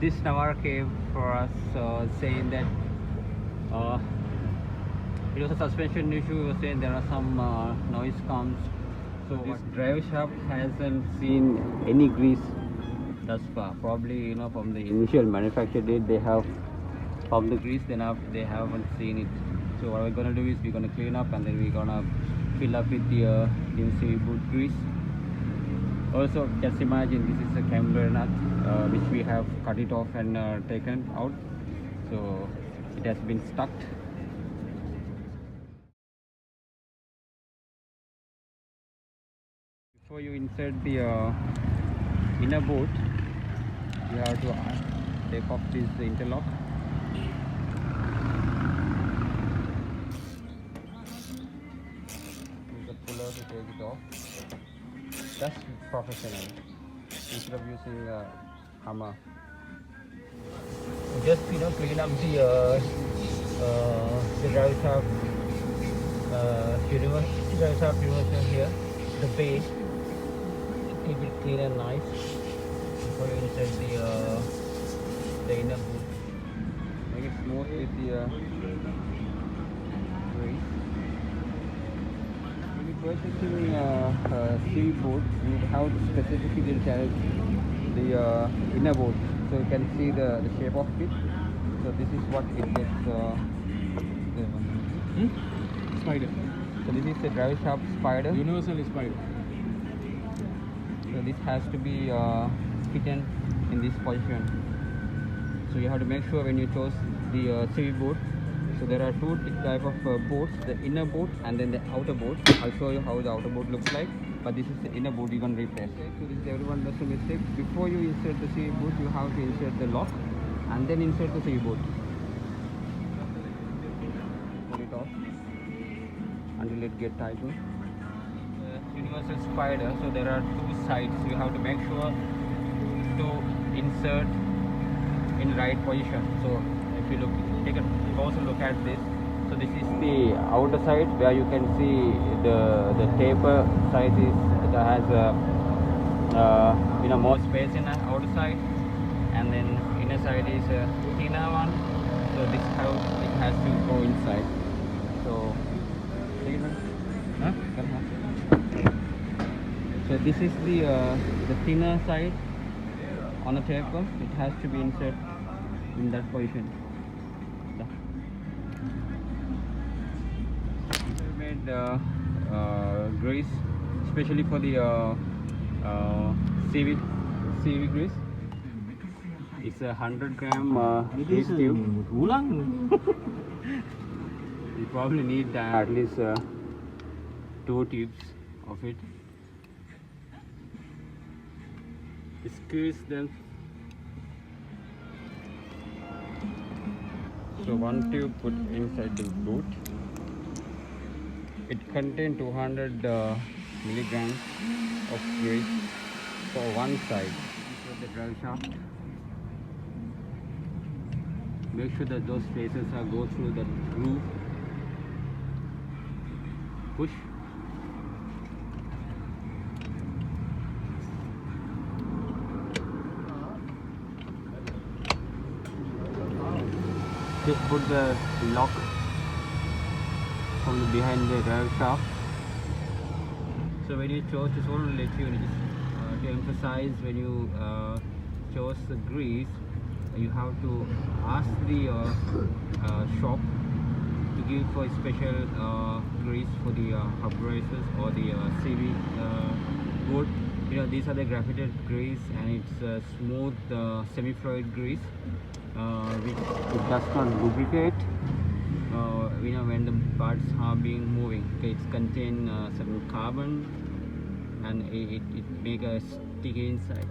This Navara came for us saying that it was a suspension issue. He was saying there are some noise comes. So this drive shaft hasn't seen any grease thus far. Probably from the initial manufacture date they have pumped the grease, then they haven't seen it. So what we're gonna do is we're gonna clean up and then we're gonna fill up with the new CV boot grease. Also, just imagine this is a camber nut which we have cut it off and taken out, so it has been stuck. Before you insert the inner bolt, you have to take off this interlock. Use the puller to take it off. That's professional instead of using a hammer. Just clean up the drive shaft universal here, the base. Keep it clean and nice before you insert the inner boot. Make it smooth with the grease. When you purchasing a CV boot, you have to specifically tell the inner boot, so you can see the shape of it. So this is what it gets. Spider. So this is the drive shaft spider. Universal spider. So this has to be hidden in this position. So you have to make sure when you choose the CV boot. So there are two type of boats, the inner boot and then the outer boot. I'll show you how the outer boot looks like, but this is the inner boot you're going to replace. So this is everyone does a mistake. Before you insert the CV boot, you have to insert the lock and then insert the CV boot. Pull it off until it gets tightened. Universal spider, so there are two sides. You have to make sure to insert in right position. So if you take a closer look at this, so this is the outer side where you can see the taper side has more space in the outer side, and then inner side is a thinner one. So this is how it has to go inside. So so this is the thinner side on a taper. It has to be inserted in that position. We made grease especially for the CV grease. It's a 100-gram grease tube. You probably need at least 2 tubes of it. Squeeze them. So one tube put inside the boot. It contains 200 milligrams of grease for one side. Insert the drive shaft. Make sure that those spaces go through the groove. Push. Just put the lock from behind the drive shaft. So when you chose, just want to let you to emphasize, when you chose the grease, you have to ask the shop to give for special grease for the hub braces or the CV boot. These are the graphited grease, and it's a smooth semi-fluid grease which it does not lubricate when the parts are being moving. Okay, it's contain certain carbon, and it make a sticky inside.